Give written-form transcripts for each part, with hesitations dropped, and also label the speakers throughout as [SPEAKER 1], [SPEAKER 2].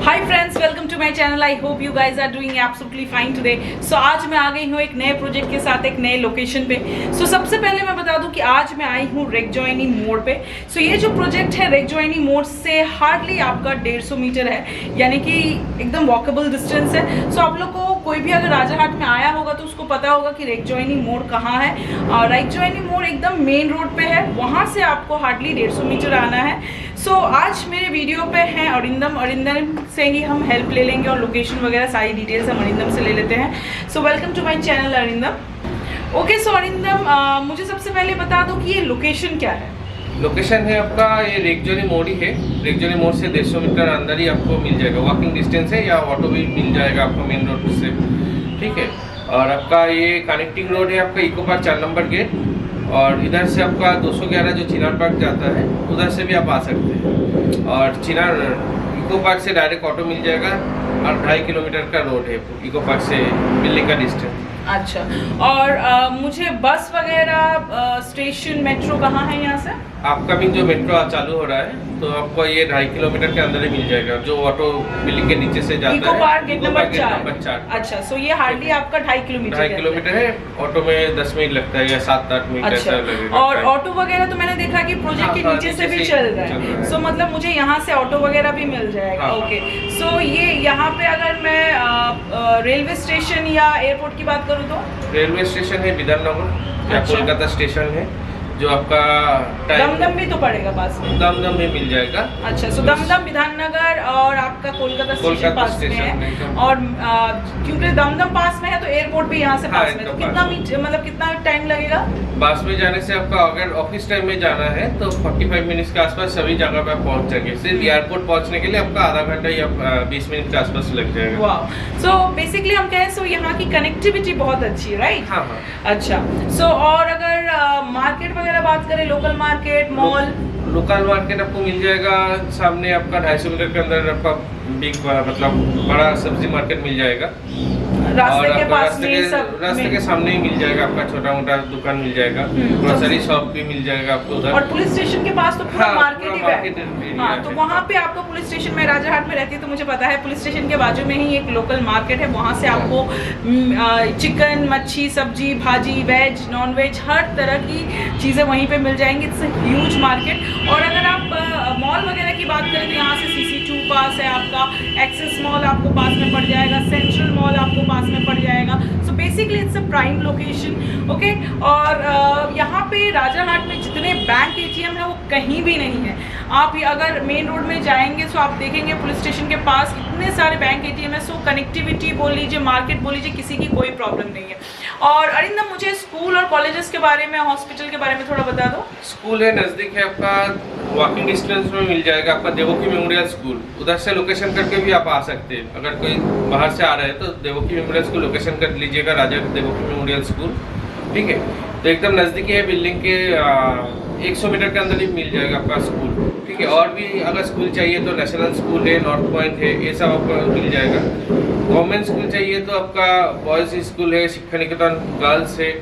[SPEAKER 1] Hi friends, welcome to my channel. I hope you guys are doing absolutely fine today. So आज मैं आ गई हूँ एक नए प्रोजेक्ट के साथ, एक नए लोकेशन पे। सो सबसे पहले मैं बता दूं कि आज मैं आई हूँ रेगजॉइनी मोड़ पे। सो ये जो प्रोजेक्ट है रेगजॉइनी मोड़ से हार्डली आपका 150 मीटर है, यानी कि एकदम वॉकेबल डिस्टेंस है। सो आप लोग को कोई भी अगर राजाहाट में आया होगा तो उसको पता होगा कि रेगजॉइनी मोड़ कहाँ है। और रेगजॉइनी मोड़ एकदम मेन रोड पे है, वहाँ से आपको हार्डली 150 मीटर आना है। सो आज मेरे वीडियो पे हैं अरिंदम से ही हम हेल्प ले लेंगे और लोकेशन वगैरह सारी डिटेल्स हम अरिंदम से ले लेते हैं। So welcome to my channel Arindam. Okay, so Arindam मुझे सबसे पहले बता दो कि ये लोकेशन क्या है।
[SPEAKER 2] लोकेशन है आपका ये रेगजॉइनी मोड़ ही है। रेगजॉइनी मोड़ से 150 मीटर अंदर ही आपको मिल जाएगा, वॉकिंग डिस्टेंस है, या ऑटो भी मिल जाएगा आपको मेन रोड से, ठीक है। और आपका ये कनेक्टिंग रोड है आपका इको पार्क 4 नंबर गेट, और इधर से आपका 211 जो चिनार पार्क जाता है उधर से भी आप आ सकते हैं। और चिनार इको पार्क से डायरेक्ट ऑटो मिल जाएगा, और 2.5 किलोमीटर का रोड है इको पार्क से बिल्डिंग का डिस्टेंस।
[SPEAKER 1] अच्छा, और मुझे बस वगैरह स्टेशन मेट्रो कहाँ है यहाँ से?
[SPEAKER 2] आपका भी जो मेट्रो चालू हो रहा है तो आपको ये 2.5 किलोमीटर के अंदर ही मिल जाएगा, जो ऑटो बिल्डिंग के नीचे से जाता है।
[SPEAKER 1] Eco park gate number 4।
[SPEAKER 2] 4।
[SPEAKER 1] अच्छा, सो ये हार्डली आपका 2.5 किलोमीटर
[SPEAKER 2] 2.5 किलोमीटर है। ऑटो में 10 मिनट लगता है या 7-8 मिनट ऐसा लगेगा।
[SPEAKER 1] और ऑटो वगैरह तो मैंने देखा कि प्रोजेक्ट के नीचे से भी चल रहा है। सो मतलब मुझे यहाँ से ऑटो वगैरह भी मिल जाएगा। ओके, सो ये यहाँ पे अगर मैं रेलवे स्टेशन या एयरपोर्ट की बात करूँ तो
[SPEAKER 2] रेलवे स्टेशन है विधाननगर या कोलकाता स्टेशन है, जो आपका
[SPEAKER 1] दमदम भी तो पड़ेगा पास में।
[SPEAKER 2] दमदम में मिल जाएगा।
[SPEAKER 1] अच्छा, सो दमदम, विधाननगर और आपका कोलकाता स्टेशन पास में है। और क्योंकि दमदम पास में है तो एयरपोर्ट भी यहाँ से पास में, तो कितना टाइम लगेगा?
[SPEAKER 2] बस में जाने से आपका अगर ऑफिस टाइम में जाना है तो 45 मिनट के आसपास सभी जगह पे पहुंच जाएंगे। सिर्फ एयरपोर्ट पहुंचने के लिए आपका आधा घंटा या 20 मिनट के आसपास लग जाएगा।
[SPEAKER 1] वाह, सो बेसिकली हम कहें सो यहाँ की कनेक्टिविटी बहुत अच्छी है, राइट?
[SPEAKER 2] हाँ।
[SPEAKER 1] अच्छा, सो और अगर मार्केट वगैरह बात करें, local market, mall?
[SPEAKER 2] Local market आपको मिल जाएगा सामने, आपका 250 मीटर के अंदर आपका बिग मतलब बड़ा सब्जी मार्केट मिल जाएगा।
[SPEAKER 1] रास्ते के पास
[SPEAKER 2] रास्ते के सामने ही मिल जाएगा, आपका छोटा मोटा दुकान मिल जाएगा, ग्रोसरी शॉप भी मिल जाएगा आपको उधर।
[SPEAKER 1] और पुलिस स्टेशन के पास तो पूरा मार्केट ही है। हाँ, तो वहाँ पे आपको पुलिस स्टेशन में राजाहाट में रहती है तो मुझे पता है पुलिस स्टेशन के बाजू में ही एक लोकल मार्केट है। वहाँ से आपको चिकन, मच्छी, सब्जी, भाजी, वेज, नॉन वेज, हर तरह की चीज़ें वहीं पे मिल जाएंगी। It's huge market. और अगर आप मॉल वगैरह की बात करें तो यहाँ से CC2 पास है आपका, एक्सेस मॉल आपको पास में पड़ जाएगा, सेंट्रल मॉल आपको पास में पड़ जाएगा। So basically it's a prime location. Okay, और यहाँ पे राजाहाट में जितने बैंक ATM है वो कहीं भी नहीं है। आप अगर मेन रोड में जाएंगे तो आप देखेंगे पुलिस स्टेशन के पास इतने सारे बैंक ATM है। सो कनेक्टिविटी बोल लीजिए, मार्केट बोल लीजिए, किसी की कोई प्रॉब्लम नहीं है। और अरिंदम, मुझे स्कूल और कॉलेजेस के बारे में, हॉस्पिटल के बारे में थोड़ा बता दो।
[SPEAKER 2] स्कूल है नज़दीक है आपका, वॉकिंग डिस्टेंस में मिल जाएगा आपका देवकी मेमोरियल स्कूल। उधर से लोकेशन करके भी आप आ सकते हैं। अगर कोई बाहर से आ रहे हैं तो देवकी मेमोरियल स्कूल लोकेशन कर लीजिएगा, राजा देवकी मेमोरियल स्कूल, ठीक है। तो एकदम नज़दीकी है, बिल्डिंग के 100 मीटर के अंदर ही मिल जाएगा आपका स्कूल, ठीक है। और भी अगर स्कूल चाहिए तो नेशनल स्कूल है, नॉर्थ पॉइंट है, ये सब आपको मिल जाएगा। गवर्नमेंट स्कूल चाहिए तो आपका बॉयज़ स्कूल है, शिक्षा निकेतन गर्ल्स है।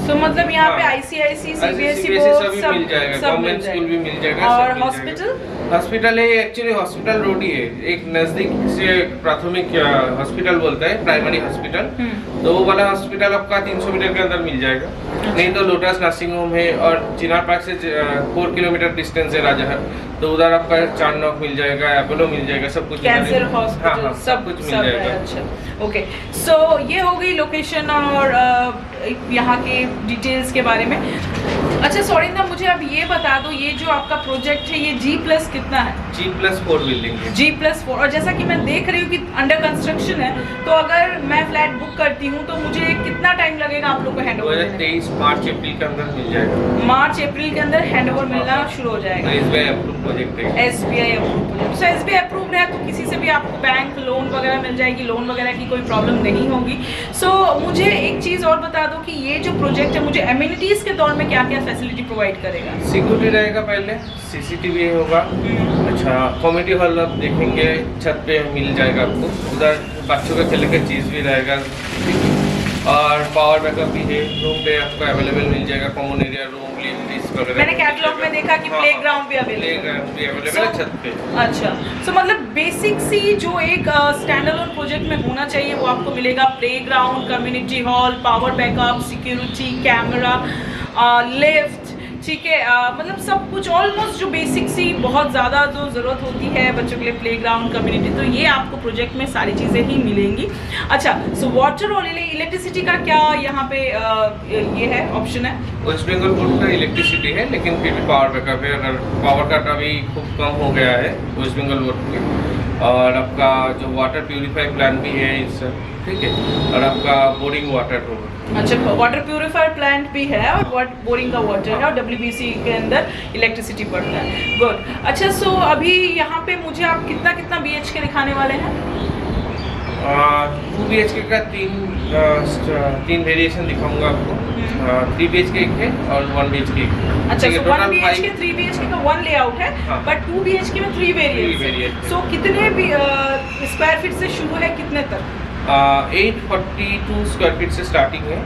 [SPEAKER 1] तो मतलब यहाँ पे ICIC, CBSE
[SPEAKER 2] सभी मिल जाएगा, गवर्नमेंट स्कूल भी मिल जाएगा।
[SPEAKER 1] और हॉस्पिटल
[SPEAKER 2] है एक्चुअली हॉस्पिटल रोड ही है, एक नजदीक से प्राथमिक हॉस्पिटल बोलता है, प्राइमरी हॉस्पिटल। तो वो वाला हॉस्पिटल आपका 300 मीटर के अंदर मिल जाएगा। नहीं तो लोटस नर्सिंग होम है, और चिनार पार्क से 4 किलोमीटर डिस्टेंस है राजाहाट, तो उधर आपका चांदनॉक मिल जाएगा, अपोलो मिल जाएगा, सब कुछ,
[SPEAKER 1] कैंसर हॉस्पिटल,
[SPEAKER 2] हाँ, सब कुछ मिल जाएगा।
[SPEAKER 1] अच्छा, ओके, सो ये हो गई लोकेशन और यहाँ के डिटेल्स के बारे में। अच्छा सौरिंदा, मुझे अब ये बता दो, ये जो आपका प्रोजेक्ट है ये G+ कितना है?
[SPEAKER 2] G+4 बिल्डिंग है।
[SPEAKER 1] G+4, और जैसा कि मैं देख रही हूँ कि अंडर कंस्ट्रक्शन है, तो अगर मैं फ्लैट बुक करती हूँ तो मुझे कितना टाइम लगेगा आप लोग को हैंड ओवर?
[SPEAKER 2] 2023 मार्च अप्रैल के अंदर मिल जाएगा।
[SPEAKER 1] मार्च अप्रैल के अंदर हैंड ओवर मिलना शुरू हो जाएगा।
[SPEAKER 2] SBI अप्रूव प्रोजेक्ट है।
[SPEAKER 1] SBI approve project. So SBI approved है तो किसी से भी आपको बैंक लोन वगैरह मिल जाएगी, लोन वगैरह की कोई प्रॉब्लम नहीं होगी। सो मुझे एक चीज़ और बता दो कि ये जो प्रोजेक्ट है मुझे एमिनिटीज़ के तौर में क्या क्या फैसिलिटी प्रोवाइड करेगा?
[SPEAKER 2] सिक्योरिटी रहेगा, पहले CCTV होगा। अच्छा, कॉमेडी हॉल आप देखेंगे, छत पे मिल जाएगा आपको, उधर बच्चों का खेलने का चीज़ भी रहेगा, और पावर बैकअप भी है। रूम पे आपको अवेलेबल मिल जाएगा, कॉमन एरिया, रूम, लिफ्ट, वगैरह।
[SPEAKER 1] मैंने कैटलॉग में देखा कि प्ले ग्राउंड भी अवेलेबल
[SPEAKER 2] है छत पे।
[SPEAKER 1] अच्छा, सो मतलब बेसिक सी जो एक स्टैंड अलोन प्रोजेक्ट में होना चाहिए वो आपको मिलेगा। Playground, community hall, power backup, security, camera, lift, ठीक है, मतलब सब कुछ ऑलमोस्ट जो बेसिक सी बहुत ज़्यादा जो ज़रूरत होती है बच्चों के लिए, प्लेग्राउंड, कम्युनिटी, तो ये आपको प्रोजेक्ट में सारी चीज़ें ही मिलेंगी। अच्छा, सो वाटर और इलेक्ट्रिसिटी का क्या यहाँ पे ये है, ऑप्शन है?
[SPEAKER 2] वेस्ट बंगाल बोर्ड का इलेक्ट्रिसिटी है, लेकिन फिर भी पावर बैकअप है। अगर पावर कट अभी खूब कम हो गया है वेस्ट बंगाल बोर्ड में। और आपका जो वाटर प्यूरीफाई प्लान भी है इस, ठीक है, और आपका बोरिंग वाटर होगा।
[SPEAKER 1] अच्छा, वाटर प्यूरिफायर प्लांट भी है और बोरिंग का वाटर है, और WBC के अंदर इलेक्ट्रिसिटी पड़ता है। गुड। अच्छा, सो अभी यहाँ पे मुझे आप कितना BHK दिखाने वाले हैं?
[SPEAKER 2] 2 BHK का तीन वेरिएशन दिखाऊंगा आपको। 3 BHK एक है और 1 BHK एक है।
[SPEAKER 1] अच्छा, सो 1 BHK 3 BHK का 1 लेआउट है,
[SPEAKER 2] हाँ।
[SPEAKER 1] बट 2 BHK में 3 वेरिएंट। सो कितने स्क्वायर फीट से शुरू है, कितने तक?
[SPEAKER 2] 842 स्क्वायर फीट से स्टार्टिंग है,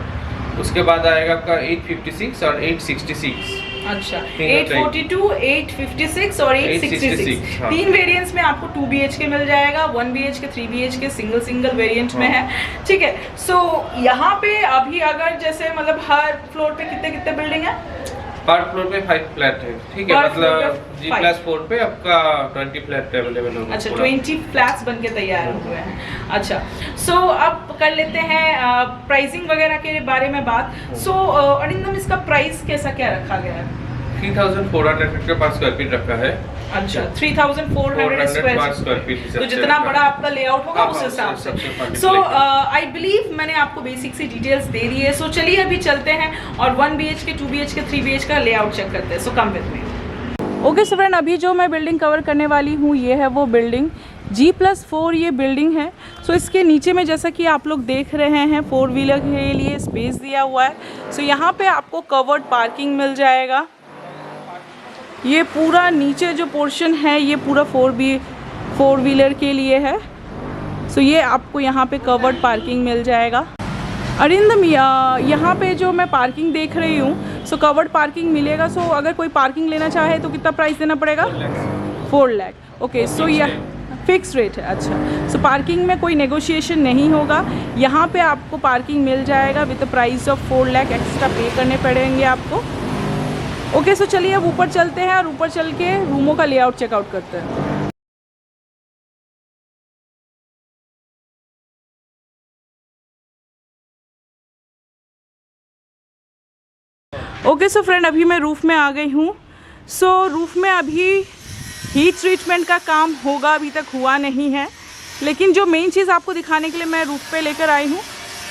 [SPEAKER 2] उसके बाद आएगा आपका 856 और 866।
[SPEAKER 1] अच्छा, 842, 856 और 866,
[SPEAKER 2] हाँ।
[SPEAKER 1] 3 वेरिएंट्स में आपको 2 BHK मिल जाएगा। 1 BHK 3 BHK सिंगल वेरिएंट में है, ठीक है। सो यहाँ पे अभी अगर जैसे मतलब हर फ्लोर पे कितने बिल्डिंग है?
[SPEAKER 2] पर फ्लोर पे 5 फ्लैट है, ठीक है, मतलब G+4 पे आपका 20 फ्लैट अवेलेबल होगा।
[SPEAKER 1] अच्छा, 20 फ्लैट्स बनके तैयार हुए हैं। अच्छा, सो अब कर लेते हैं प्राइसिंग वगैरह के बारे में बात। सो अरिंदम, इसका प्राइस कैसा क्या रखा गया है?
[SPEAKER 2] 3400 पर स्क्वायर फीट रखा है।
[SPEAKER 1] अच्छा, 3400 स्क्वायर फीट, तो जितना बड़ा आपका लेआउट होगा उस हिसाब से। सो आई बिलीव मैंने आपको बेसिक सी डिटेल्स दे दी है। सो चलिए अभी चलते हैं और 1 BHK, 2 BHK, 3 BHK का लेआउट चेक करते हैं। So come with me. Okay so friend, अभी जो मैं बिल्डिंग कवर करने वाली हूँ ये है वो बिल्डिंग G+4 ये बिल्डिंग है। सो इसके नीचे में जैसा कि आप लोग देख रहे हैं 4 व्हीलर के लिए स्पेस दिया हुआ है। सो यहाँ पे आपको कवर्ड पार्किंग मिल जाएगा। ये पूरा नीचे जो पोर्शन है ये पूरा 4 व्हीलर के लिए है। सो ये आपको यहाँ पे कवर्ड पार्किंग मिल जाएगा। अरिंदम, यहाँ पे जो मैं पार्किंग देख रही हूँ, सो कवर्ड पार्किंग मिलेगा। सो अगर कोई पार्किंग लेना चाहे तो कितना प्राइस देना पड़ेगा? 4 लाख। ओके, सो यह फिक्स रेट है। अच्छा, सो पार्किंग में कोई नेगोशिएशन नहीं होगा। यहाँ पे आपको पार्किंग मिल जाएगा with price of 4 lakh, extra पे करने पड़ेंगे आपको। ओके, सो चलिए अब ऊपर चलते हैं और ऊपर चल के रूमों का लेआउट चेकआउट करते हैं। ओके, सो फ्रेंड अभी मैं रूफ़ में आ गई हूँ। सो रूफ़ में अभी हीट ट्रीटमेंट का काम होगा, अभी तक हुआ नहीं है, लेकिन जो मेन चीज़ आपको दिखाने के लिए मैं रूफ़ पे लेकर आई हूँ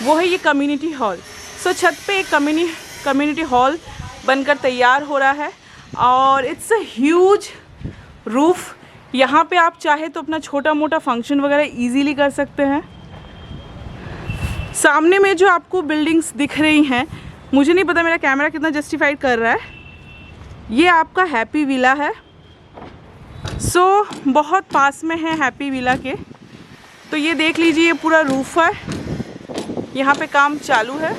[SPEAKER 1] वो है ये कम्युनिटी हॉल। सो छत पे एक कम्युनिटी हॉल बनकर तैयार हो रहा है और इट्स अ ह्यूज रूफ़। यहाँ पे आप चाहे तो अपना छोटा मोटा फंक्शन वगैरह इजीली कर सकते हैं। सामने में जो आपको बिल्डिंग्स दिख रही हैं, मुझे नहीं पता मेरा कैमरा कितना जस्टिफाइड कर रहा है, ये आपका हैप्पी विला है। सो बहुत पास में है हैप्पी विला के। तो ये देख लीजिए, ये पूरा रूफ है, यहाँ पे काम चालू है।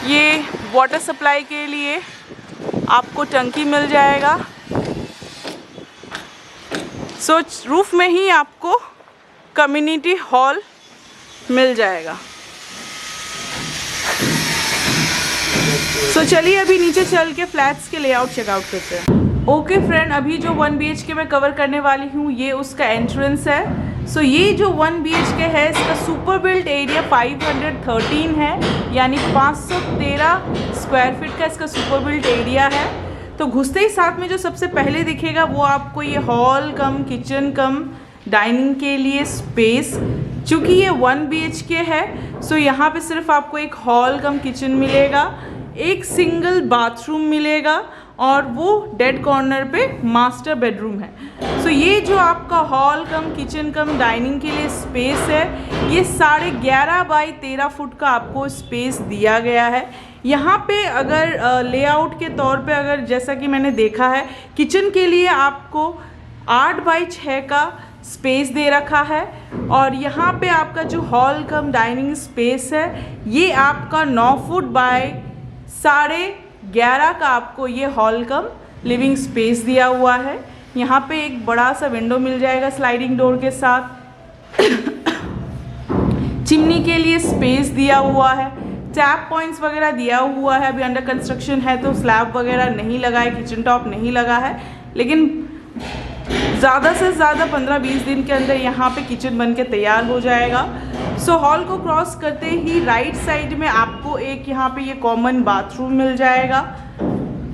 [SPEAKER 1] ये वाटर सप्लाई के लिए आपको टंकी मिल जाएगा। सो रूफ में ही आपको कम्युनिटी हॉल मिल जाएगा। सो चलिए अभी नीचे चल के फ्लैट्स के लेआउट चेकआउट करते हैं। ओके फ्रेंड, अभी जो 1 BHK मैं कवर करने वाली हूँ ये उसका एंट्रेंस है। सो ये जो 1 BHK है इसका सुपर बिल्ट एरिया 513 है, यानी 513 स्क्वायर फीट का इसका सुपर बिल्ट एरिया है। तो घुसते ही साथ में जो सबसे पहले दिखेगा वो आपको ये हॉल कम किचन कम डाइनिंग के लिए स्पेस। चूँकि ये 1 BHK है सो यहाँ पे सिर्फ आपको एक हॉल कम किचन मिलेगा, एक सिंगल बाथरूम मिलेगा और वो डेड कॉर्नर पे मास्टर बेडरूम है। सो ये जो आपका हॉल कम किचन कम डाइनिंग के लिए स्पेस है, ये 11.5 बाई 13 फुट का आपको स्पेस दिया गया है। यहाँ पे अगर लेआउट के तौर पे अगर जैसा कि मैंने देखा है, किचन के लिए आपको 8 बाई 6 का स्पेस दे रखा है और यहाँ पे आपका जो हॉल कम डाइनिंग स्पेस है ये आपका 9 फुट बाय 11 का आपको ये हॉल कम लिविंग स्पेस दिया हुआ है। यहाँ पे एक बड़ा सा विंडो मिल जाएगा स्लाइडिंग डोर के साथ। चिमनी के लिए स्पेस दिया हुआ है, टैप पॉइंट्स वगैरह दिया हुआ है। अभी अंडर कंस्ट्रक्शन है तो स्लैब वगैरह नहीं लगा है, किचन टॉप नहीं लगा है, लेकिन ज़्यादा से ज़्यादा 15-20 दिन के अंदर यहाँ पे किचन बन के तैयार हो जाएगा। सो हॉल को क्रॉस करते ही राइट साइड में आपको एक यहाँ पे ये कॉमन बाथरूम मिल जाएगा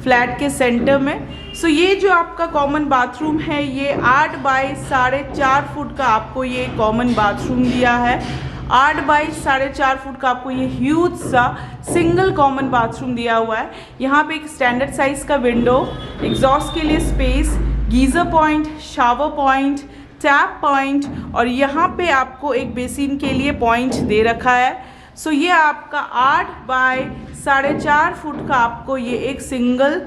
[SPEAKER 1] फ्लैट के सेंटर में। सो ये जो आपका कॉमन बाथरूम है ये 8 बाई 4.5 फुट का आपको ये कॉमन बाथरूम दिया है। 8 बाई 4.5 फुट का आपको ये ह्यूज सा सिंगल कॉमन बाथरूम दिया हुआ है। यहाँ पे एक स्टैंडर्ड साइज का विंडो, एग्जॉस्ट के लिए space, geyser point, shower point, tap point और यहाँ पे आपको एक बेसिन के लिए पॉइंट दे रखा है। सो ये आपका 8 बाई 4.5 फुट का आपको ये एक सिंगल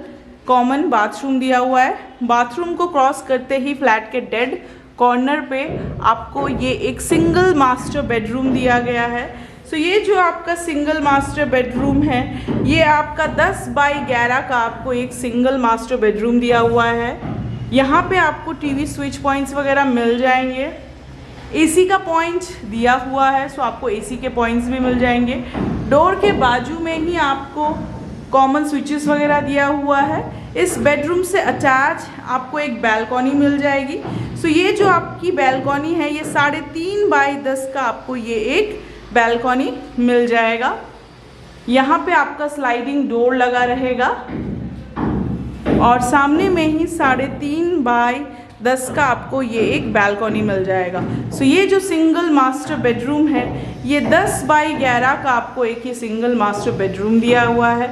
[SPEAKER 1] कॉमन बाथरूम दिया हुआ है। बाथरूम को क्रॉस करते ही फ्लैट के डेड कॉर्नर पे आपको ये एक सिंगल मास्टर बेडरूम दिया गया है। सो ये जो आपका सिंगल मास्टर बेडरूम है ये आपका 10 बाई 11 का आपको एक सिंगल मास्टर बेडरूम दिया हुआ है। यहाँ पे आपको टीवी स्विच पॉइंट्स वगैरह मिल जाएंगे, एसी का पॉइंट दिया हुआ है, सो आपको एसी के पॉइंट्स भी मिल जाएंगे। डोर के बाजू में ही आपको कॉमन स्विचेस वगैरह दिया हुआ है। इस बेडरूम से अटैच आपको एक बैल्कनी मिल जाएगी। सो ये जो आपकी बैल्कनी है ये 3.5 बाई 10 का आपको ये एक बैल्कनी मिल जाएगा। यहाँ पे आपका स्लाइडिंग डोर लगा रहेगा और सामने में ही 3.5 बाई 10 का आपको ये एक बैल्कनी मिल जाएगा। सो ये जो सिंगल मास्टर बेडरूम है ये 10 बाई 11 का आपको एक ये सिंगल मास्टर बेडरूम दिया हुआ है।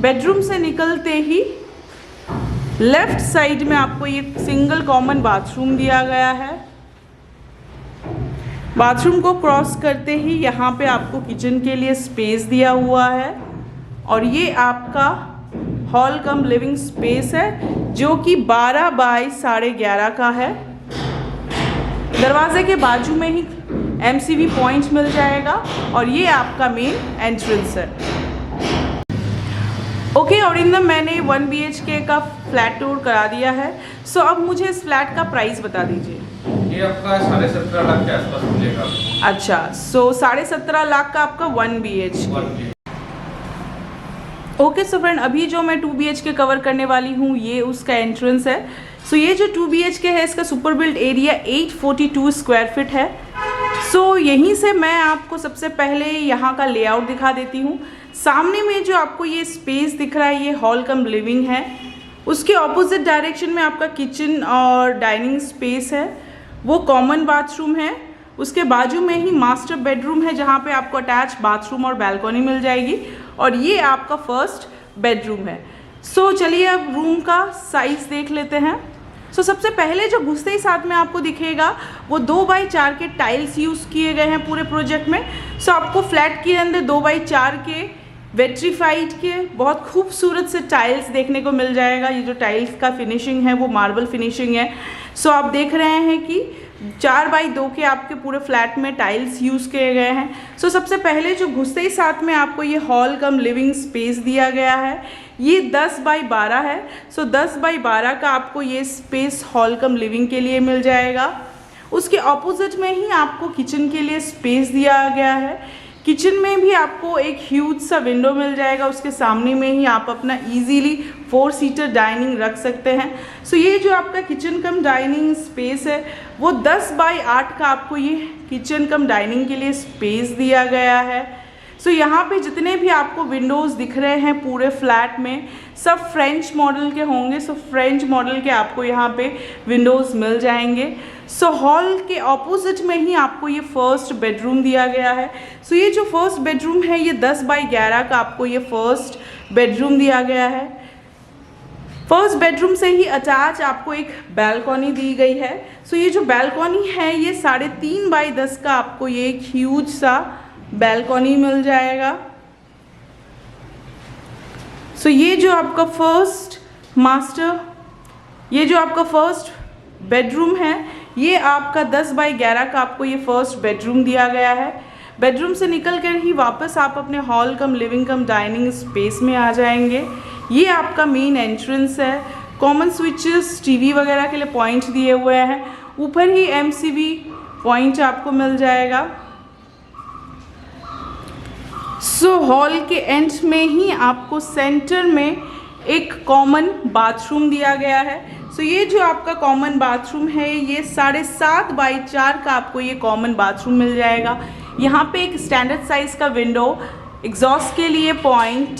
[SPEAKER 1] बेडरूम से निकलते ही लेफ्ट साइड में आपको ये सिंगल कॉमन बाथरूम दिया गया है। बाथरूम को क्रॉस करते ही यहाँ पे आपको किचन के लिए स्पेस दिया हुआ है और ये आपका हॉल कम लिविंग स्पेस है जो कि 12 बाई 11.5 का है। दरवाजे के बाजू में ही MCV पॉइंट मिल जाएगा और ये आपका मेन एंट्रेंस है। ओके औरिंदम, मैंने 1 BHK का फ्लैट टूर करा दिया है। सो अब मुझे इस फ्लैट का प्राइस बता दीजिए।
[SPEAKER 2] ये आपका 17.5 लाख के आसपास मिलेगा।
[SPEAKER 1] अच्छा, सो 17.5 लाख का आपका 1 BHK। ओके सो फ्रेंड, अभी जो मैं 2 BHK कवर करने वाली हूँ ये उसका एंट्रेंस है। सो ये जो 2 BHK है इसका super build area 842 square feet है। सो यहीं से मैं आपको सबसे पहले यहाँ का लेआउट दिखा देती हूँ। सामने में जो आपको ये स्पेस दिख रहा है ये हॉल कम लिविंग है। उसके ऑपोजिट डायरेक्शन में आपका किचन और डाइनिंग स्पेस है, वो कॉमन बाथरूम है। उसके बाजू में ही मास्टर बेडरूम है जहाँ पे आपको अटैच बाथरूम और बैल्कनी मिल जाएगी और ये आपका फर्स्ट बेडरूम है। सो चलिए अब रूम का साइज़ देख लेते हैं। सो सबसे पहले जो घुसते ही साथ में आपको दिखेगा वो 2 बाई 4 के टाइल्स यूज़ किए गए हैं पूरे प्रोजेक्ट में। सो आपको फ्लैट के अंदर 2 बाई 4 के वेट्रीफाइड के बहुत खूबसूरत से टाइल्स देखने को मिल जाएगा। ये जो टाइल्स का फिनिशिंग है वो मार्बल फिनिशिंग है। सो आप देख रहे हैं कि 4 बाई 2 के आपके पूरे फ्लैट में टाइल्स यूज़ किए गए हैं। सो सबसे पहले जो घुसते ही साथ में आपको ये हॉल कम लिविंग स्पेस दिया गया है, ये 10 बाई 12 है। सो 10 बाई 12 का आपको ये स्पेस हॉल कम लिविंग के लिए मिल जाएगा। उसके ऑपोजिट में ही आपको किचन के लिए स्पेस दिया गया है। किचन में भी आपको एक ह्यूज सा विंडो मिल जाएगा, उसके सामने में ही आप अपना इजीली 4 सीटर डाइनिंग रख सकते हैं। सो ये जो आपका किचन कम डाइनिंग स्पेस है वो 10 बाई 8 का आपको ये किचन कम डाइनिंग के लिए स्पेस दिया गया है। सो यहाँ पे जितने भी आपको विंडोज़ दिख रहे हैं पूरे फ्लैट में सब फ्रेंच मॉडल के होंगे। सो फ्रेंच मॉडल के आपको यहाँ पे विंडोज़ मिल जाएंगे। सो हॉल के ऑपोजिट में ही आपको ये फर्स्ट बेडरूम दिया गया है। सो ये जो फर्स्ट बेडरूम है ये 10 बाई 11 का आपको ये फर्स्ट बेडरूम दिया गया है। फर्स्ट बेडरूम से ही अटैच आपको एक बैल्कनी दी गई है। सो ये जो बैल्कनी है ये 3.5 बाई 10 का आपको ये एक ह्यूज सा बैल्कनी मिल जाएगा। सो ये जो आपका फर्स्ट बेडरूम है ये आपका 10 बाई 11 का आपको ये फर्स्ट बेडरूम दिया गया है। बेडरूम से निकल कर ही वापस आप अपने हॉल कम लिविंग कम डाइनिंग स्पेस में आ जाएंगे। ये आपका मेन एंट्रेंस है। कॉमन स्विचेस, टीवी वगैरह के लिए पॉइंट दिए हुए हैं। ऊपर ही एमसीबी पॉइंट आपको मिल जाएगा। सो हॉल के एंड में ही आपको सेंटर में एक कॉमन बाथरूम दिया गया है। सो ये जो आपका कॉमन बाथरूम है ये 7.5 बाई 4 का आपको ये कॉमन बाथरूम मिल जाएगा। यहाँ पे एक स्टैंडर्ड साइज का विंडो, एग्जॉस्ट के लिए point,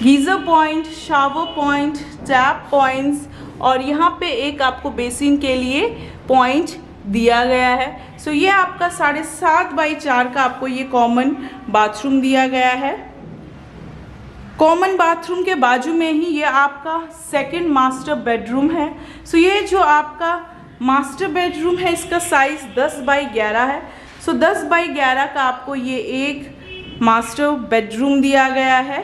[SPEAKER 1] geyser point, shower point, tap points और यहाँ पे एक आपको बेसिन के लिए पॉइंट दिया गया है। सो ये आपका 7.5 बाई 4 का आपको ये कॉमन बाथरूम दिया गया है। कॉमन बाथरूम के बाजू में ही ये आपका सेकंड मास्टर बेडरूम है। सो ये जो आपका मास्टर बेडरूम है इसका साइज़ 10 बाई 11 है। सो 10 बाई 11 का आपको ये एक मास्टर बेडरूम दिया गया है।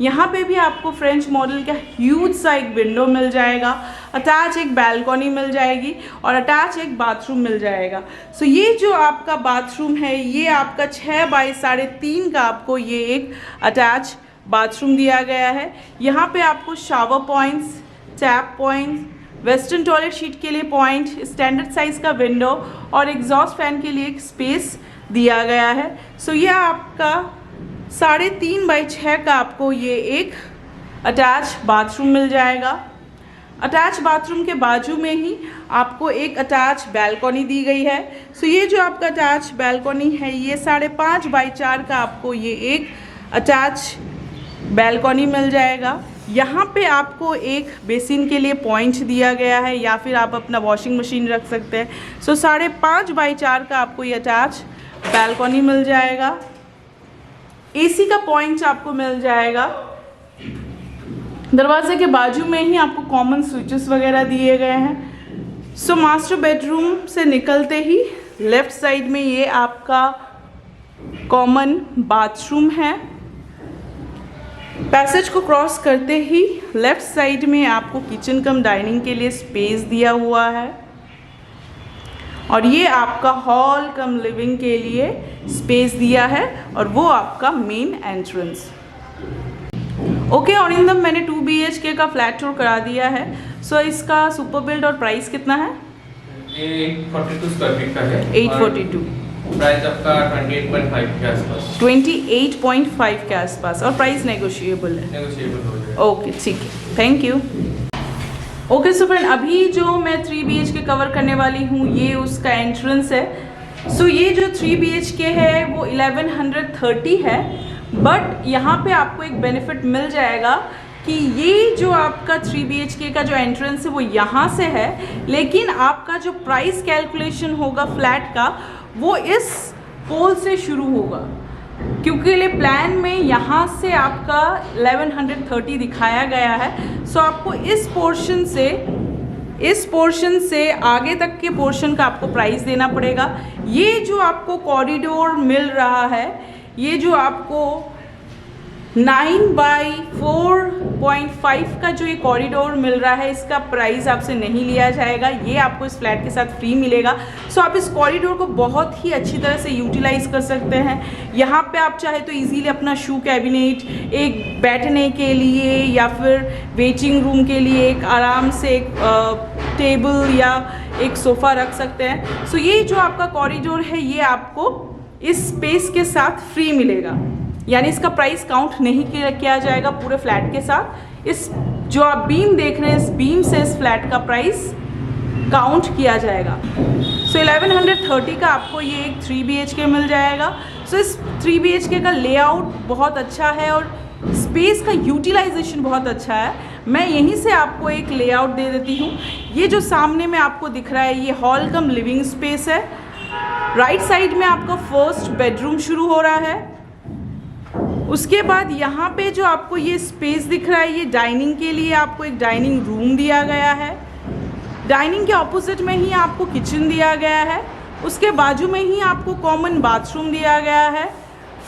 [SPEAKER 1] यहाँ पे भी आपको फ्रेंच मॉडल का ह्यूज सा एक विंडो मिल जाएगा, अटैच एक बैल्कनी मिल जाएगी और अटैच एक बाथरूम मिल जाएगा। सो ये जो आपका बाथरूम है ये आपका 6 बाई 3.5 का आपको ये एक अटैच बाथरूम दिया गया है। यहाँ पे आपको shower points, tap points, western toilet sheet के लिए पॉइंट, स्टैंडर्ड साइज़ का विंडो और एग्जॉस्ट फैन के लिए एक स्पेस दिया गया है। सो ये आपका 3.5 बाई 6 का आपको ये एक अटैच बाथरूम मिल जाएगा। अटैच बाथरूम के बाजू में ही आपको एक अटैच बैल्कनी दी गई है। सो ये जो आपका अटैच बैल्कनी है ये 5.5 बाई 4 का आपको ये एक अटैच बैल्कनी मिल जाएगा। यहाँ पे आपको एक बेसिन के लिए पॉइंट दिया गया है या फिर आप अपना वॉशिंग मशीन रख सकते हैं। सो 5.5 बाई 4 का आपको ये अटैच बैल्कनी मिल जाएगा। एसी का पॉइंट आपको मिल जाएगा। दरवाजे के बाजू में ही आपको कॉमन स्विचेस वगैरह दिए गए हैं। सो मास्टर बेडरूम से निकलते ही लेफ़्ट साइड में ये आपका कॉमन बाथरूम है। पैसेज को क्रॉस करते ही लेफ़्ट साइड में आपको किचन कम डाइनिंग के लिए स्पेस दिया हुआ है और ये आपका हॉल कम लिविंग के लिए स्पेस दिया है और वो आपका मेन एंट्रेंस। ओके अरिंदम, मैंने 2 BHK का फ्लैट टूर करा दिया है। सो इसका सुपर बिल्ड और प्राइस कितना है?
[SPEAKER 2] ये 842 स्क्वायर फीट का है।
[SPEAKER 1] 842।
[SPEAKER 2] प्राइस आपका 28.5 के आसपास।
[SPEAKER 1] 28.5 के आसपास और प्राइस नेगोशिएबल है।
[SPEAKER 2] नेगोशिएबल हो जाएगा।
[SPEAKER 1] ओके ठीक है, thank you. Okay so friend, अभी जो मैं 3 BHK कवर करने वाली हूँ ये उसका एंट्रेंस है। सो ये जो 3 BHK है वो 1130 है, बट यहाँ पे आपको एक बेनिफिट मिल जाएगा कि ये जो आपका 3 BHK का जो एंट्रेंस है वो यहाँ से है, लेकिन आपका जो प्राइस कैलकुलेशन होगा फ्लैट का वो इस पोल से शुरू होगा, क्योंकि ये प्लान में यहाँ से आपका 1130 दिखाया गया है। सो आपको इस पोर्शन से आगे तक के पोर्शन का आपको प्राइस देना पड़ेगा। ये जो आपको कॉरिडोर मिल रहा है, ये जो आपको 9 बाई 4.5 का जो ये कॉरिडोर मिल रहा है इसका प्राइस आपसे नहीं लिया जाएगा, ये आपको इस फ्लैट के साथ फ्री मिलेगा। सो आप इस कॉरिडोर को बहुत ही अच्छी तरह से यूटिलाइज कर सकते हैं। यहाँ पे आप चाहे तो इजीली अपना शू कैबिनेट, एक बैठने के लिए या फिर वेटिंग रूम के लिए एक आराम से एक टेबल या एक सोफ़ा रख सकते हैं। सो ये जो आपका कॉरिडोर है ये आपको इस स्पेस के साथ फ्री मिलेगा, यानी इसका प्राइस काउंट नहीं किया जाएगा पूरे फ्लैट के साथ। इस जो आप बीम देख रहे हैं इस बीम से इस फ्लैट का प्राइस काउंट किया जाएगा। सो 1130 का आपको ये एक 3 BHK मिल जाएगा। सो इस 3 BHK का लेआउट बहुत अच्छा है और स्पेस का यूटिलाइजेशन बहुत अच्छा है। मैं यहीं से आपको एक लेआउट दे देती हूँ। ये जो सामने में आपको दिख रहा है ये हॉल कम लिविंग स्पेस है। राइट साइड में आपका फर्स्ट बेडरूम शुरू हो रहा है। उसके बाद यहाँ पे जो आपको ये स्पेस दिख रहा है ये डाइनिंग के लिए आपको एक डाइनिंग रूम दिया गया है। डाइनिंग के ऑपोजिट में ही आपको किचन दिया गया है। उसके बाजू में ही आपको कॉमन बाथरूम दिया गया है।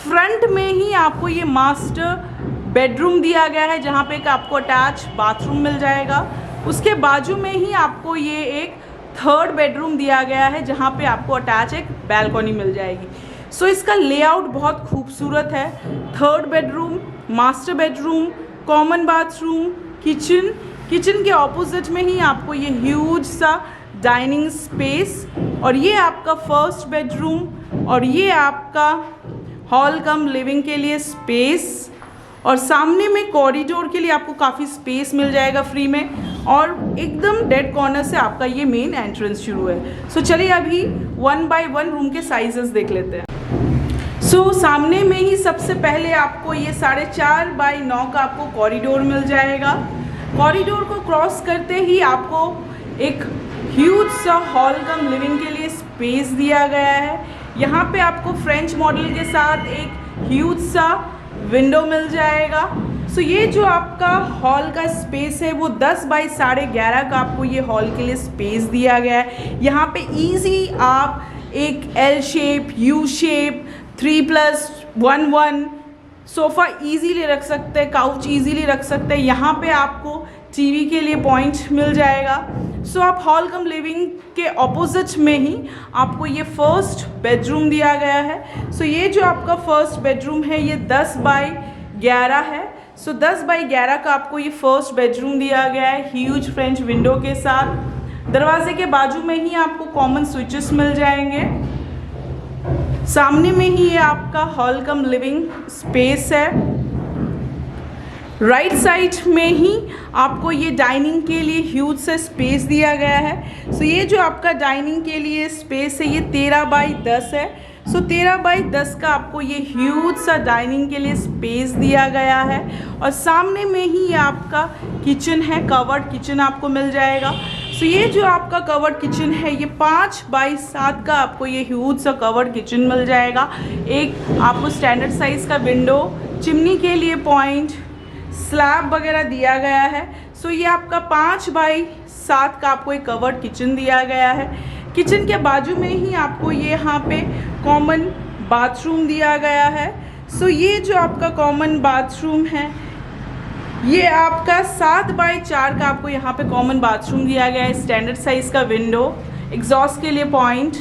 [SPEAKER 1] फ्रंट में ही आपको ये मास्टर बेडरूम दिया गया है जहाँ पे एक आपको अटैच बाथरूम मिल जाएगा। उसके बाजू में ही आपको ये एक थर्ड बेडरूम दिया गया है जहाँ पे आपको अटैच एक बैल्कनी मिल जाएगी। सो इसका लेआउट बहुत खूबसूरत है। Third bedroom, master bedroom, common bathroom, kitchen, kitchen के ऑपोजिट में ही आपको ये ह्यूज सा डाइनिंग स्पेस, और ये आपका फर्स्ट बेडरूम, और ये आपका हॉल कम लिविंग के लिए स्पेस, और सामने में कॉरिडोर के लिए आपको काफ़ी स्पेस मिल जाएगा फ्री में, और एकदम डेड कॉर्नर से आपका ये मेन एंट्रेंस शुरू है। सो चलिए अभी 1 बाय 1 रूम के साइजेस देख लेते हैं। सो सामने में ही सबसे पहले आपको ये 4.5 बाय 9 का आपको कॉरिडोर मिल जाएगा। कॉरिडोर को क्रॉस करते ही आपको एक ह्यूज सा हॉल कम लिविंग के लिए स्पेस दिया गया है। यहाँ पे आपको फ्रेंच मॉडल के साथ एक ह्यूज सा विंडो मिल जाएगा। सो ये जो आपका हॉल का स्पेस है वो 10 बाई 11.5 का आपको ये हॉल के लिए स्पेस दिया गया है। यहाँ पे इजी आप एक L shape, U shape, 3+1 sofa easily रख सकते हैं, काउच इजीली रख सकते हैं। यहाँ पे आपको टीवी के लिए पॉइंट मिल जाएगा। सो आप हॉल कम लिविंग के ऑपोजिट में ही आपको ये फर्स्ट बेडरूम दिया गया है। सो ये जो आपका फर्स्ट बेडरूम है ये 10 बाई 11 है। सो 10 बाई 11 का आपको ये फर्स्ट बेडरूम दिया गया है ह्यूज फ्रेंच विंडो के साथ। दरवाजे के बाजू में ही आपको कॉमन स्विचेस मिल जाएंगे। सामने में ही ये आपका हॉल कम लिविंग स्पेस है। राइट साइड में ही आपको ये डाइनिंग के लिए ह्यूज सा स्पेस दिया गया है। सो ये जो आपका डाइनिंग के लिए स्पेस है ये 13 बाई 10 है। सो 13 बाई 10 का आपको ये ह्यूज सा डाइनिंग के लिए स्पेस दिया गया है, और सामने में ही आपका किचन है, कवर्ड किचन आपको मिल जाएगा। सो ये जो आपका कवर्ड किचन है ये 5 बाई 7 का आपको ये ह्यूज सा कवर्ड किचन मिल जाएगा। एक आपको स्टैंडर्ड साइज़ का विंडो, चिमनी के लिए पॉइंट, स्लैब वगैरह दिया गया है। सो ये आपका 5 बाई 7 का आपको एक कवर्ड किचन दिया गया है। किचन के बाजू में ही आपको ये यहाँ पे कॉमन बाथरूम दिया गया है। सो ये जो आपका कॉमन बाथरूम है ये आपका 7 बाई 4 का आपको यहाँ पे कॉमन बाथरूम दिया गया है। स्टैंडर्ड साइज़ का विंडो, एग्जॉस्ट के लिए point,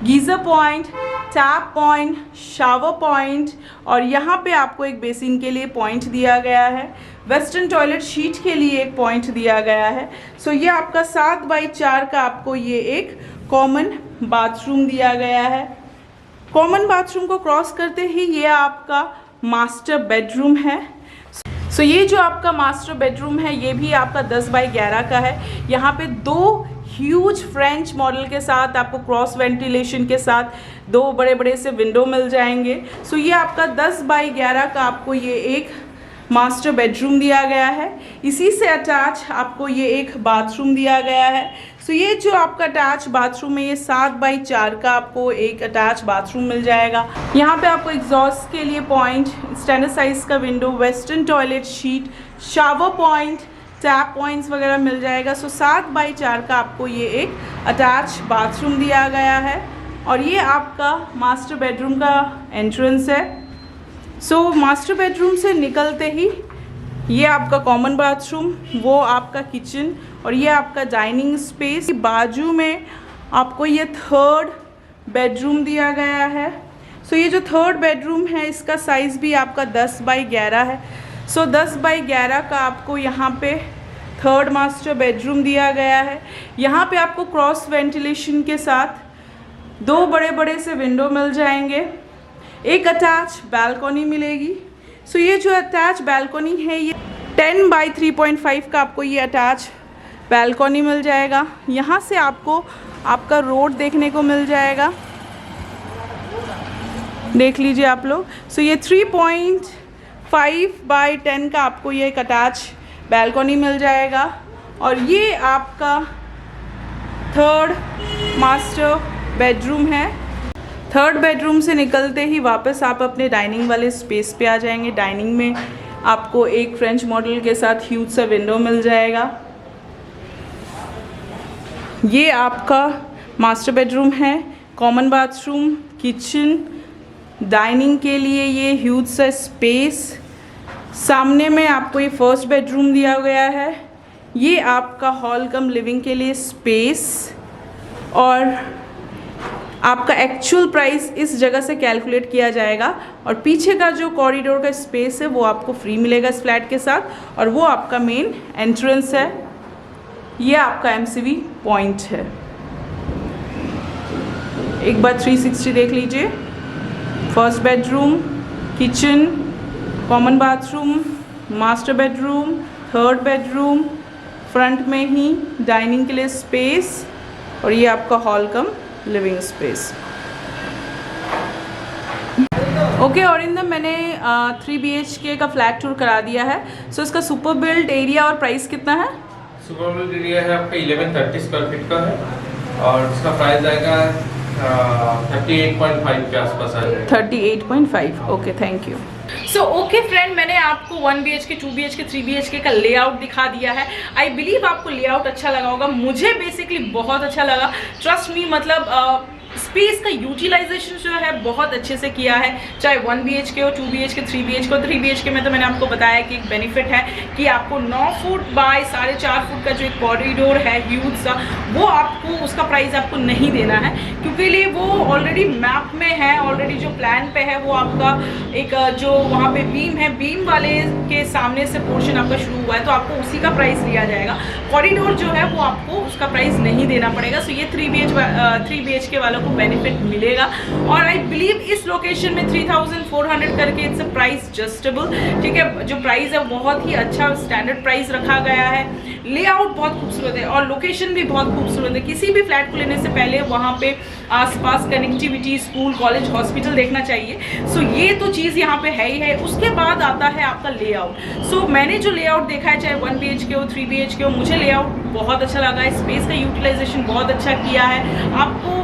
[SPEAKER 1] geyser point, tap point, shower point, और यहाँ पे आपको एक बेसिन के लिए पॉइंट दिया गया है। वेस्टर्न टॉयलेट शीट के लिए एक पॉइंट दिया गया है। सो ये आपका 7 बाई 4 का आपको ये एक कॉमन बाथरूम दिया गया है। कॉमन बाथरूम को क्रॉस करते ही ये आपका मास्टर बेडरूम है। सो ये जो आपका मास्टर बेडरूम है ये भी आपका 10 बाई 11 का है। यहाँ पे 2 ह्यूज फ्रेंच मॉडल के साथ आपको क्रॉस वेंटिलेशन के साथ 2 बड़े बड़े से विंडो मिल जाएंगे। सो ये आपका 10 बाई 11 का आपको ये एक मास्टर बेडरूम दिया गया है। इसी से अटैच आपको ये एक बाथरूम दिया गया है। सो ये जो आपका अटैच बाथरूम है ये 7 बाई 4 का आपको एक अटैच बाथरूम मिल जाएगा। यहाँ पे आपको एग्जॉस्ट के लिए पॉइंट, स्टैंडर्ड साइज़ का window, western toilet sheet, shower point, tap points वगैरह मिल जाएगा। सो 7 बाई 4 का आपको ये एक अटैच बाथरूम दिया गया है, और ये आपका मास्टर बेडरूम का एंट्रेंस है। सो मास्टर बेडरूम से निकलते ही ये आपका कॉमन बाथरूम, वो आपका किचन, और ये आपका डाइनिंग स्पेस। बाजू में आपको ये 3rd बेडरूम दिया गया है। सो ये जो 3rd बेडरूम है इसका साइज़ भी आपका 10 बाई 11 है। सो 10 बाई 11 का आपको यहाँ पे 3rd मास्टर बेडरूम दिया गया है। यहाँ पे आपको क्रॉस वेंटिलेशन के साथ 2 बड़े बड़े से विंडो मिल जाएंगे, एक अटैच बालकनी मिलेगी। सो ये जो अटैच बालकनी है ये 10 बाई 3.5 का आपको ये अटैच बालकनी मिल जाएगा। यहाँ से आपको आपका रोड देखने को मिल जाएगा, देख लीजिए आप लोग। सो ये 3.5 बाई 10 का आपको ये एक अटैच बालकनी मिल जाएगा, और ये आपका 3rd मास्टर बेडरूम है। 3rd बेडरूम से निकलते ही वापस आप अपने डाइनिंग वाले स्पेस पे आ जाएंगे। डाइनिंग में आपको एक फ्रेंच मॉडल के साथ ह्यूज सा विंडो मिल जाएगा। ये आपका मास्टर बेडरूम है, कॉमन बाथरूम, किचन, डाइनिंग के लिए ये ह्यूज सा स्पेस। सामने में आपको ये फर्स्ट बेडरूम दिया गया है। ये आपका हॉल कम लिविंग के लिए स्पेस, और आपका एक्चुअल प्राइस इस जगह से कैलकुलेट किया जाएगा और पीछे का जो कॉरिडोर का स्पेस है वो आपको फ्री मिलेगा इस फ्लैट के साथ, और वो आपका मेन एंट्रेंस है। ये आपका एमसीवी पॉइंट है। एक बार 360 देख लीजिए। First bedroom, kitchen, common bathroom, master bedroom, third bedroom, front में ही डाइनिंग के लिए स्पेस, और ये आपका हॉल कम लिविंग स्पेस। ओके अरिंदम, मैंने 3 BHK का फ्लैट टूर करा दिया है। सो इसका सुपर बिल्ड एरिया और प्राइस कितना है?
[SPEAKER 2] सुपर बिल्ड एरिया है आपका 1130 स्क्वायर फीट का है और इसका प्राइस आएगा 38.5 के आसपास आ जाएगा।
[SPEAKER 1] 38.5। Okay, thank you. So okay friend, मैंने आपको 1 BHK, 2 BHK, 3 BHK का लेआउट दिखा दिया है। आई बिलीव आपको लेआउट अच्छा लगा होगा। मुझे बेसिकली बहुत अच्छा लगा, ट्रस्ट मी। मतलब स्पेस का यूटिलाइजेशन जो है बहुत अच्छे से किया है, चाहे 1 BHK हो, 2 BHK, 3 BHK हो। 3 BHK में तो मैंने आपको बताया कि एक बेनिफिट है कि आपको 9 फुट बाय 4.5 फुट का जो एक कॉरिडोर है ह्यूज सा, वो आपको उसका प्राइस आपको नहीं देना है, क्योंकि लिए वो ऑलरेडी मैप में है, ऑलरेडी जो प्लान पे है वो आपका एक जो वहाँ पे बीम है, बीम वाले के सामने से पोर्शन आपका शुरू हुआ है, तो आपको उसी का प्राइस लिया जाएगा। कॉरिडोर जो है वो आपको उसका प्राइस नहीं देना पड़ेगा। सो ये 3 BHK वालों को बेनिफिट मिलेगा। और आई बिलीव इस लोकेशन में 3400 करके इट्स अ प्राइस जस्टेबल, ठीक है। जो प्राइस है बहुत ही अच्छा स्टैंडर्ड प्राइस रखा गया है। लेआउट बहुत खूबसूरत है और लोकेशन भी बहुत खूबसूरत है। किसी भी फ्लैट को लेने से पहले वहाँ पे आसपास कनेक्टिविटी, स्कूल, कॉलेज, हॉस्पिटल देखना चाहिए। सो ये तो चीज़ यहाँ पे है ही है। उसके बाद आता है आपका लेआउट। सो मैंने जो लेआउट देखा है, चाहे 1 BHK हो, 3 BHK हो, मुझे लेआउट बहुत अच्छा लगा है। स्पेस का यूटिलाइजेशन बहुत अच्छा किया है। आपको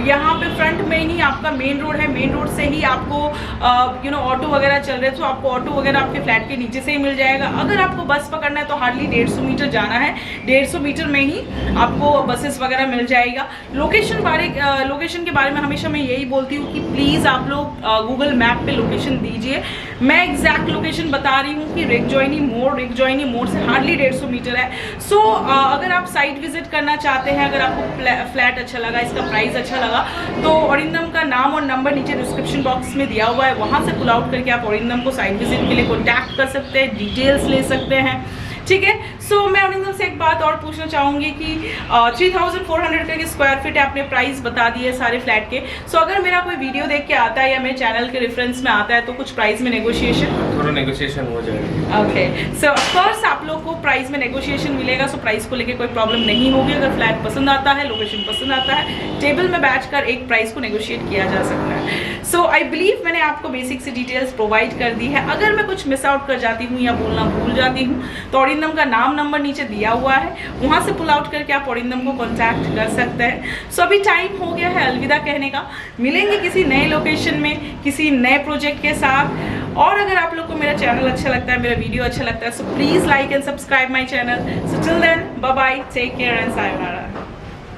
[SPEAKER 1] यहाँ पे फ्रंट में ही आपका मेन रोड है, मेन रोड से ही आपको ऑटो वगैरह चल रहे हैं, तो आपको ऑटो वगैरह आपके फ्लैट के नीचे से ही मिल जाएगा। अगर आपको बस पकड़ना है तो हार्डली 150 मीटर जाना है, 150 मीटर में ही आपको बसेस वगैरह मिल जाएगा। लोकेशन के बारे में हमेशा मैं यही बोलती हूँ कि प्लीज़ आप लोग गूगल मैप पे लोकेशन दीजिए। मैं एग्जैक्ट लोकेशन बता रही हूँ कि रेगजॉइनी मोड़ से हार्डली 150 मीटर है। सो अगर आप साइट विजिट करना चाहते हैं, अगर आपको फ्लैट अच्छा लगा, इसका प्राइस अच्छा लगा, तो अरिंदम का नाम और नंबर नीचे डिस्क्रिप्शन बॉक्स में दिया हुआ है, वहाँ से पुल आउट करके आप अरिंदम को साइट विजिट के लिए कॉन्टैक्ट कर सकते हैं, डिटेल्स ले सकते हैं, ठीक है। सो मैं अरिंदम से एक बात और पूछना चाहूँगी कि 3400 के स्क्वायर फीट आपने प्राइस बता दिए सारे फ्लैट के। सो अगर मेरा कोई वीडियो देख के आता है या मेरे चैनल के रेफरेंस में आता है तो कुछ प्राइस में नेगोशिएशन,
[SPEAKER 2] थोड़ा नेगोशिएशन हो जाएगा।
[SPEAKER 1] ओके, सो ऑफ कोर्स आप लोग को प्राइस में नेगोशिएशन मिलेगा। सो प्राइस को लेके कोई प्रॉब्लम नहीं होगी। अगर फ्लैट पसंद आता है, लोकेशन पसंद आता है, टेबल में बैठकर एक प्राइस को नेगोशिएट किया जा सकता है। सो आई बिलीव मैंने आपको बेसिक सी डिटेल्स प्रोवाइड कर दी है। अगर मैं कुछ मिस आउट कर जाती हूँ या बोलना भूल जाती हूँ तो अरिंदम का नाम नंबर नीचे दिया हुआ है, वहाँ से पुल आउट करके आप अरिंदम को कॉन्टैक्ट कर सकते हैं। सो अभी टाइम हो गया है अलविदा कहने का। मिलेंगे किसी नए लोकेशन में, किसी नए प्रोजेक्ट के साथ। और अगर आप लोग को मेरा चैनल अच्छा लगता है, मेरा वीडियो अच्छा लगता है, so please like and subscribe my channel. So till then, bye bye, take care and sayonara.